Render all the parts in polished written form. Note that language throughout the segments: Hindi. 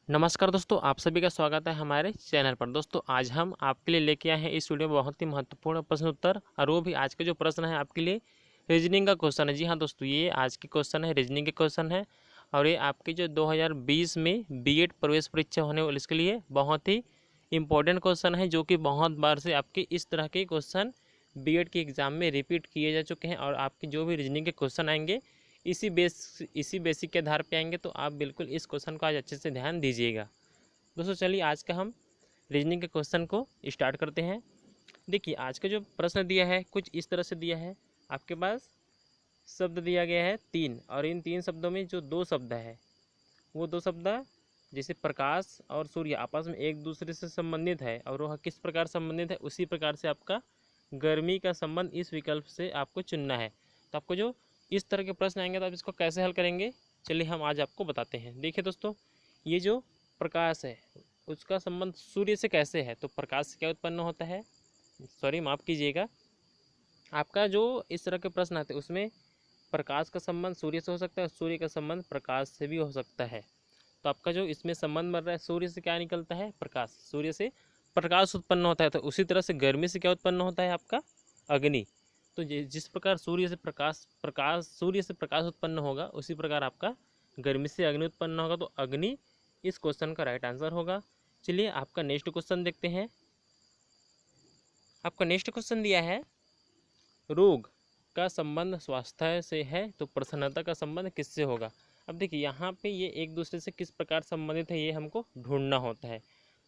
नमस्कार दोस्तों, आप सभी का स्वागत है हमारे चैनल पर। दोस्तों आज हम आपके लिए लेके आए हैं इस वीडियो में बहुत ही महत्वपूर्ण प्रश्न उत्तर, और वो भी आज का जो प्रश्न है आपके लिए रीजनिंग का क्वेश्चन है। जी हाँ दोस्तों, ये आज के क्वेश्चन है, रीजनिंग के क्वेश्चन है। और ये आपकी जो 2020 में बीएड प्रवेश परीक्षा होने वाली इसके लिए बहुत ही इंपॉर्टेंट क्वेश्चन है, जो कि बहुत बार से आपके इस तरह के क्वेश्चन बीएड के एग्ज़ाम में रिपीट किए जा चुके हैं। और आपके जो भी रीजनिंग के क्वेश्चन आएंगे इसी बेसिक के आधार पे आएंगे, तो आप बिल्कुल इस क्वेश्चन को आज अच्छे से ध्यान दीजिएगा। दोस्तों चलिए आज का हम रीजनिंग के क्वेश्चन को स्टार्ट करते हैं। देखिए आज का जो प्रश्न दिया है कुछ इस तरह से दिया है। आपके पास शब्द दिया गया है 3, और इन 3 शब्दों में जो 2 शब्द है वो 2 शब्द जैसे प्रकाश और सूर्य आपस में एक दूसरे से संबंधित है, और वह किस प्रकार संबंधित है उसी प्रकार से आपका गर्मी का संबंध इस विकल्प से आपको चुनना है। तो आपको जो इस तरह के प्रश्न आएंगे तो आप इसको कैसे हल करेंगे, चलिए हम आज आपको बताते हैं। देखिए दोस्तों, ये जो प्रकाश है उसका संबंध सूर्य से कैसे है, तो प्रकाश से क्या उत्पन्न होता है, सॉरी माफ़ कीजिएगा, आपका जो इस तरह के प्रश्न आते हैं उसमें प्रकाश का संबंध सूर्य से हो सकता है, सूर्य का संबंध प्रकाश से भी हो सकता है। तो आपका जो इसमें संबंध बन रहा है सूर्य से क्या निकलता है, प्रकाश, सूर्य से प्रकाश उत्पन्न होता है। तो उसी तरह से गर्मी से क्या उत्पन्न होता है, आपका अग्नि। तो जिस प्रकार सूर्य से प्रकाश उत्पन्न होगा उसी प्रकार आपका गर्मी से अग्नि उत्पन्न होगा। तो अग्नि इस क्वेश्चन का राइट आंसर होगा। चलिए आपका नेक्स्ट क्वेश्चन देखते हैं। आपका नेक्स्ट क्वेश्चन दिया है रोग का संबंध स्वास्थ्य से है, तो प्रसन्नता का संबंध किससे होगा। अब देखिए यहाँ पे ये एक दूसरे से किस प्रकार संबंधित है ये हमको ढूंढना होता है।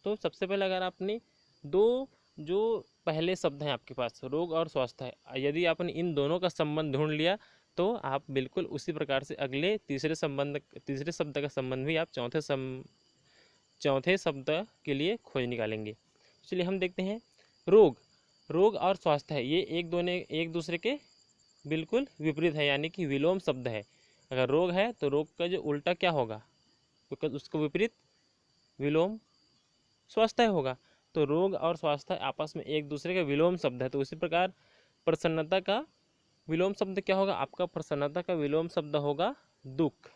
तो सबसे पहले अगर आपने दो जो पहले शब्द हैं आपके पास रोग और स्वास्थ्य है, यदि आपने इन दोनों का संबंध ढूंढ लिया तो आप बिल्कुल उसी प्रकार से अगले तीसरे शब्द का संबंध भी आप चौथे शब्द के लिए खोज निकालेंगे। चलिए हम देखते हैं। रोग और स्वास्थ्य है, ये एक दूसरे के बिल्कुल विपरीत है, यानी कि विलोम शब्द है। अगर रोग है तो रोग का जो उल्टा क्या होगा, क्योंकि उसको विपरीत विलोम स्वास्थ्य होगा। तो रोग और स्वास्थ्य आपस में एक दूसरे का विलोम शब्द है। तो उसी प्रकार प्रसन्नता का विलोम शब्द क्या होगा, आपका प्रसन्नता का विलोम शब्द होगा दुख।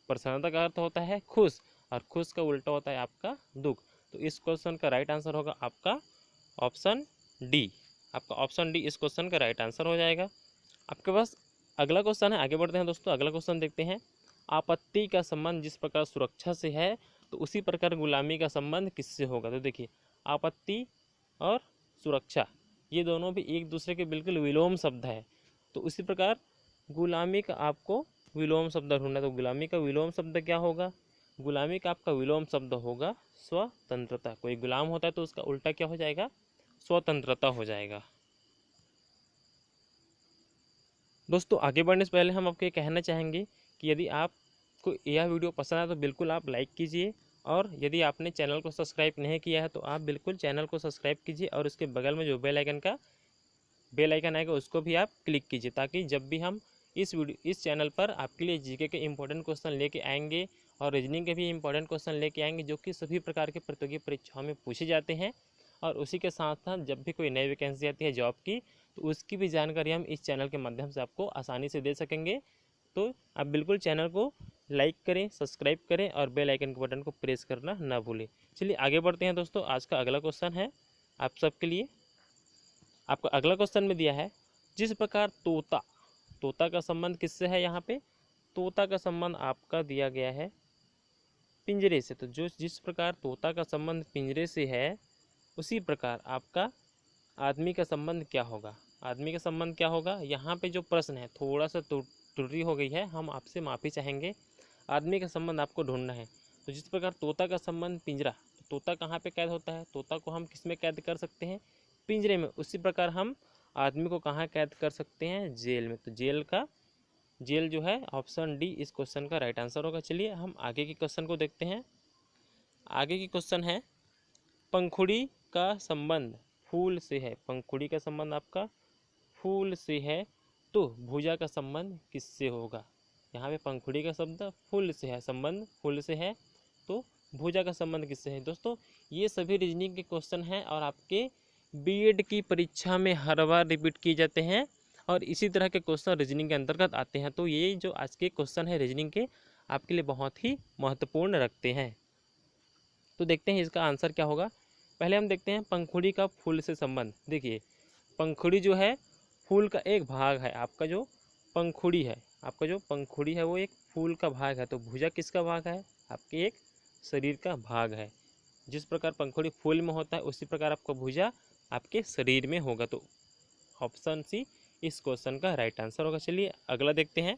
प्रसन्नता का अर्थ होता है खुश, और खुश का उल्टा होता है आपका दुख। तो इस क्वेश्चन का राइट आंसर होगा आपका ऑप्शन डी। आपका ऑप्शन डी इस क्वेश्चन का राइट आंसर हो जाएगा। आपके पास अगला क्वेश्चन है, आगे बढ़ते हैं दोस्तों। अगला क्वेश्चन देखते हैं। आपत्ति का संबंध जिस प्रकार सुरक्षा से है तो उसी प्रकार गुलामी का संबंध किससे होगा। तो देखिए आपत्ति और सुरक्षा ये दोनों भी एक दूसरे के बिल्कुल विलोम शब्द है। तो उसी प्रकार गुलामी का आपको विलोम शब्द ढूंढना है। तो गुलामी का विलोम शब्द क्या होगा, गुलामी का आपका विलोम शब्द होगा स्वतंत्रता। कोई गुलाम होता है तो उसका उल्टा क्या हो जाएगा, स्वतंत्रता हो जाएगा। दोस्तों आगे बढ़ने से पहले हम आपको ये कहना चाहेंगे कि यदि आपको यह वीडियो पसंद आए तो बिल्कुल आप लाइक कीजिए, और यदि आपने चैनल को सब्सक्राइब नहीं किया है तो आप बिल्कुल चैनल को सब्सक्राइब कीजिए, और उसके बगल में जो बेल आइकन आएगा उसको भी आप क्लिक कीजिए, ताकि जब भी हम इस चैनल पर आपके लिए जीके के इंपॉर्टेंट क्वेश्चन लेके आएंगे और रीजनिंग के भी इंपॉर्टेंट क्वेश्चन लेके आएंगे, जो कि सभी प्रकार के प्रतियोगी परीक्षाओं में पूछे जाते हैं। और उसी के साथ साथ जब भी कोई नई वैकेंसी आती है जॉब की तो उसकी भी जानकारी हम इस चैनल के माध्यम से आपको आसानी से दे सकेंगे। तो आप बिल्कुल चैनल को लाइक करें, सब्सक्राइब करें, और बेल आइकन के बटन को प्रेस करना ना भूलें। चलिए आगे बढ़ते हैं दोस्तों। आज का अगला क्वेश्चन है आप सबके लिए। आपका अगला क्वेश्चन में दिया है जिस प्रकार तोता का संबंध किससे है। यहाँ पे तोता का संबंध आपका दिया गया है पिंजरे से। तो जिस प्रकार तोता का संबंध पिंजरे से है उसी प्रकार आपका आदमी का संबंध क्या होगा। आदमी का संबंध क्या होगा, यहाँ पे जो प्रश्न है थोड़ा सा त्रुटि हो गई है, हम आपसे माफ़ी चाहेंगे। आदमी का संबंध आपको ढूंढना है। तो जिस प्रकार तोता का संबंध पिंजरा, तो तोता कहाँ पे कैद होता है, तोता को हम किस में कैद कर सकते हैं, पिंजरे में। उसी प्रकार हम आदमी को कहाँ कैद कर सकते हैं, जेल में। तो जेल जो है ऑप्शन डी इस क्वेश्चन का राइट आंसर होगा। चलिए हम आगे के क्वेश्चन को देखते हैं। आगे की क्वेश्चन है पंखुड़ी का संबंध फूल से है। पंखुड़ी का संबंध आपका फूल से है, तो भुजा का संबंध किससे होगा। यहाँ पे पंखुड़ी का शब्द फूल से है, संबंध फूल से है, तो भुजा का संबंध किससे है। दोस्तों ये सभी रीजनिंग के क्वेश्चन हैं और आपके बीएड की परीक्षा में हर बार रिपीट किए जाते हैं, और इसी तरह के क्वेश्चन रीजनिंग के अंतर्गत आते हैं। तो ये जो आज के क्वेश्चन है रीजनिंग के आपके लिए बहुत ही महत्वपूर्ण रखते हैं। तो देखते हैं इसका आंसर क्या होगा। पहले हम देखते हैं पंखुड़ी का फूल से संबंध। देखिए पंखुड़ी जो है फूल का एक भाग है। आपका जो पंखुड़ी है, आपका जो पंखुड़ी है वो एक फूल का भाग है। तो भुजा किसका भाग है? आपके एक शरीर का भाग है। जिस प्रकार पंखुड़ी फूल में होता है उसी प्रकार आपका भुजा आपके शरीर में होगा। तो ऑप्शन सी इस क्वेश्चन का राइट आंसर होगा। चलिए अगला देखते हैं।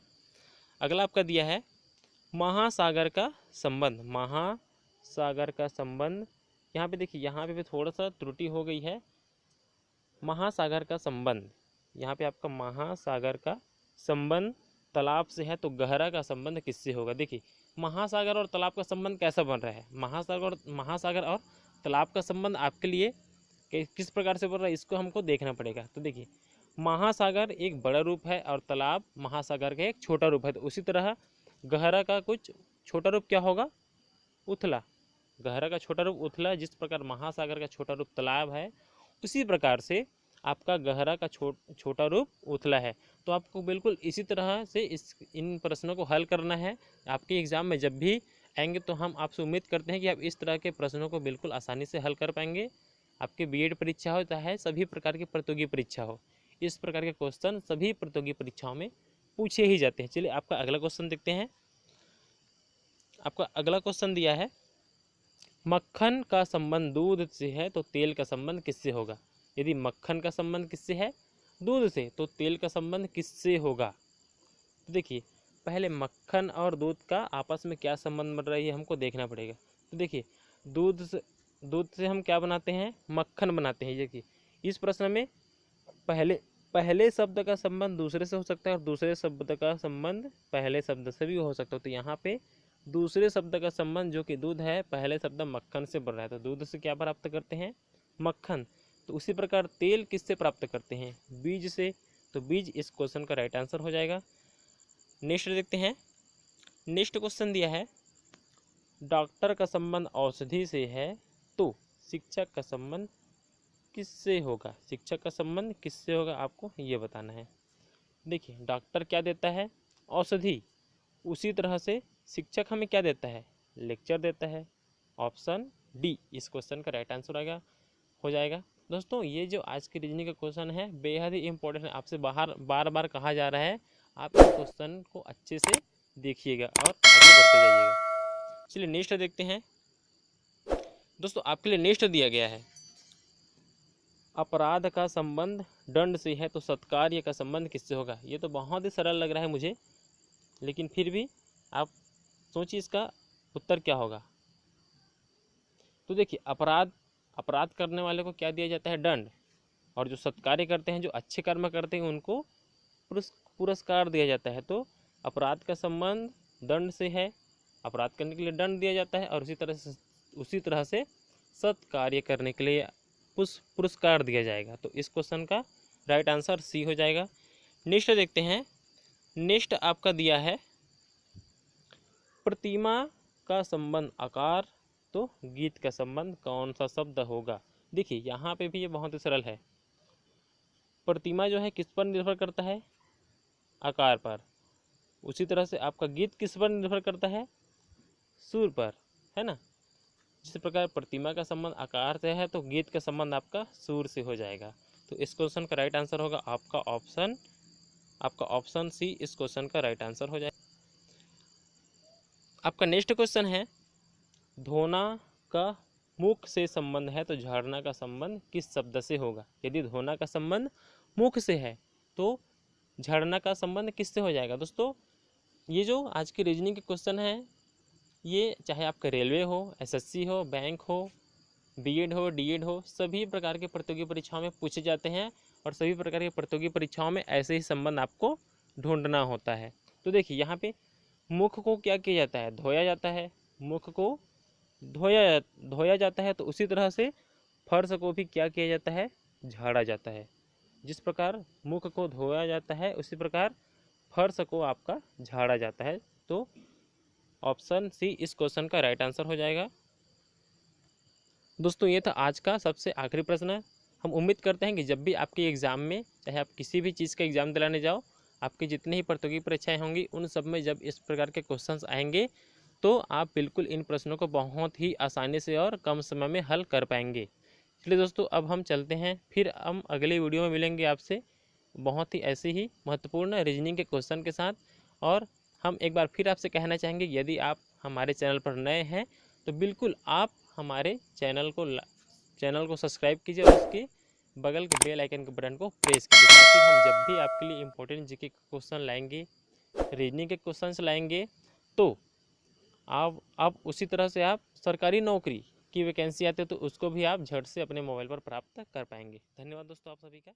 अगला आपका दिया है महासागर का संबंध। महासागर का संबंध, यहाँ पे देखिए, यहाँ पे भी थोड़ा सा त्रुटि हो गई है। महासागर का संबंध, यहाँ पे आपका महासागर का संबंध तालाब से है, तो गहरा का संबंध किससे होगा? देखिए महासागर और तालाब का संबंध कैसा बन रहा है? महासागर और तालाब का संबंध आपके लिए किस प्रकार से बन रहा है, इसको हमको देखना पड़ेगा। तो देखिए महासागर एक बड़ा रूप है और तालाब महासागर का एक छोटा रूप है। तो उसी तरह गहरा का कुछ छोटा रूप क्या होगा? उथला। गहरा का छोटा रूप उथला। जिस प्रकार महासागर का छोटा रूप तालाब है, उसी प्रकार से आपका गहरा का छोटा रूप उथला है। तो आपको बिल्कुल इसी तरह से इन प्रश्नों को हल करना है। आपके एग्ज़ाम में जब भी आएंगे तो हम आपसे उम्मीद करते हैं कि आप इस तरह के प्रश्नों को बिल्कुल आसानी से हल कर पाएंगे। आपके बीएड परीक्षा हो चाहे सभी प्रकार की प्रतियोगी परीक्षा हो, इस प्रकार के क्वेश्चन सभी प्रतियोगी परीक्षाओं में पूछे ही जाते हैं। चलिए आपका अगला क्वेश्चन देखते हैं। आपका अगला क्वेश्चन दिया है मक्खन का संबंध दूध से है तो तेल का संबंध किससे होगा? यदि मक्खन का संबंध किससे है? दूध से, तो तेल का संबंध किससे होगा? तो देखिए पहले मक्खन और दूध का आपस में क्या संबंध बन रहा है ये हमको देखना पड़ेगा। तो देखिए दूध से हम क्या बनाते हैं? मक्खन बनाते हैं। देखिए इस प्रश्न में पहले शब्द का संबंध दूसरे से हो सकता है और दूसरे शब्द का संबंध पहले शब्द से भी हो सकता है। तो यहाँ पे दूसरे शब्द का संबंध जो कि दूध है, पहले शब्द मक्खन से बन रहा है, तो दूध से क्या प्राप्त करते हैं? मक्खन। तो उसी प्रकार तेल किससे प्राप्त करते हैं? बीज से। तो बीज इस क्वेश्चन का राइट आंसर हो जाएगा। नेक्स्ट देखते हैं। नेक्स्ट क्वेश्चन दिया है डॉक्टर का संबंध औषधि से है तो शिक्षक का संबंध किससे होगा? शिक्षक का संबंध किससे होगा आपको ये बताना है। देखिए डॉक्टर क्या देता है? औषधि। उसी तरह से शिक्षक हमें क्या देता है? लेक्चर देता है। ऑप्शन डी इस क्वेश्चन का राइट आंसर हो जाएगा। दोस्तों ये जो आज की रीजनिंग का क्वेश्चन है बेहद ही इंपॉर्टेंट है। आपसे बार बार कहा जा रहा है आप इस क्वेश्चन को अच्छे से देखिएगा और आगे बढ़ते जाइएगा। चलिए नेक्स्ट देखते हैं। दोस्तों आपके लिए नेक्स्ट दिया गया है अपराध का संबंध दंड से है तो सत्कार्य का संबंध किससे होगा? ये तो बहुत ही सरल लग रहा है मुझे, लेकिन फिर भी आप सोचिए इसका उत्तर क्या होगा। तो देखिए अपराध करने वाले को क्या दिया जाता है? दंड। और जो सत्कार्य करते हैं, जो अच्छे कर्म करते हैं, उनको पुरस्कार दिया जाता है। तो अपराध का संबंध दंड से है, अपराध करने के लिए दंड दिया जाता है और उसी तरह से सत्कार्य करने के लिए पुरस्कार दिया जाएगा। तो इस क्वेश्चन का राइट आंसर सी हो जाएगा। नेक्स्ट देखते हैं। नेक्स्ट आपका दिया है प्रतिमा का संबंध आकार तो गीत का संबंध कौन सा शब्द होगा? देखिए यहाँ पे भी ये बहुत ही सरल है। प्रतिमा जो है किस पर निर्भर करता है? आकार पर। उसी तरह से आपका गीत किस पर निर्भर करता है? सुर पर, है ना। जिस प्रकार प्रतिमा का संबंध आकार से है तो गीत का संबंध आपका सुर से हो जाएगा। तो इस क्वेश्चन का राइट आंसर होगा आपका ऑप्शन सी इस क्वेश्चन का राइट आंसर हो जाएगा। आपका नेक्स्ट क्वेश्चन है धोना का मुख से संबंध है तो झरना का संबंध किस शब्द से होगा? यदि धोना का संबंध मुख से है तो झरना का संबंध किससे हो जाएगा? दोस्तों ये जो आज की रीजनिंग के क्वेश्चन है ये चाहे आपका रेलवे हो, एसएससी हो, बैंक हो, बीएड हो, डीएड हो, सभी प्रकार के प्रतियोगी परीक्षाओं में पूछे जाते हैं और सभी प्रकार की प्रतियोगी परीक्षाओं में ऐसे ही संबंध आपको ढूंढना होता है। तो देखिए यहाँ पे मुख को क्या किया जाता है? धोया जाता है। मुख को धोया जाता है तो उसी तरह से फर्श को भी क्या किया जाता है? झाड़ा जाता है। जिस प्रकार मुख को धोया जाता है उसी प्रकार फर्श को आपका झाड़ा जाता है। तो ऑप्शन सी इस क्वेश्चन का राइट आंसर हो जाएगा। दोस्तों ये था आज का सबसे आखिरी प्रश्न। हम उम्मीद करते हैं कि जब भी आपके एग्ज़ाम में, चाहे आप किसी भी चीज़ का एग्ज़ाम दिलाने जाओ, आपके जितने ही प्रतियोगी परीक्षाएं होंगी उन सब में जब इस प्रकार के क्वेश्चंस आएंगे तो आप बिल्कुल इन प्रश्नों को बहुत ही आसानी से और कम समय में हल कर पाएंगे। चलिए दोस्तों, अब हम चलते हैं, फिर हम अगले वीडियो में मिलेंगे आपसे बहुत ही ऐसे ही महत्वपूर्ण रीजनिंग के क्वेश्चन के साथ। और हम एक बार फिर आपसे कहना चाहेंगे, यदि आप हमारे चैनल पर नए हैं तो बिल्कुल आप हमारे चैनल को सब्सक्राइब कीजिए और उसके बगल के बेल आइकन के बटन को प्रेस कीजिए, ताकि हम जब भी आपके लिए इम्पोर्टेंट जीके के क्वेश्चन लाएंगे, रीजनिंग के क्वेश्चंस लाएंगे, तो आप उसी तरह से आप सरकारी नौकरी की वैकेंसी आती है तो उसको भी आप झट से अपने मोबाइल पर प्राप्त कर पाएंगे। धन्यवाद दोस्तों आप सभी का।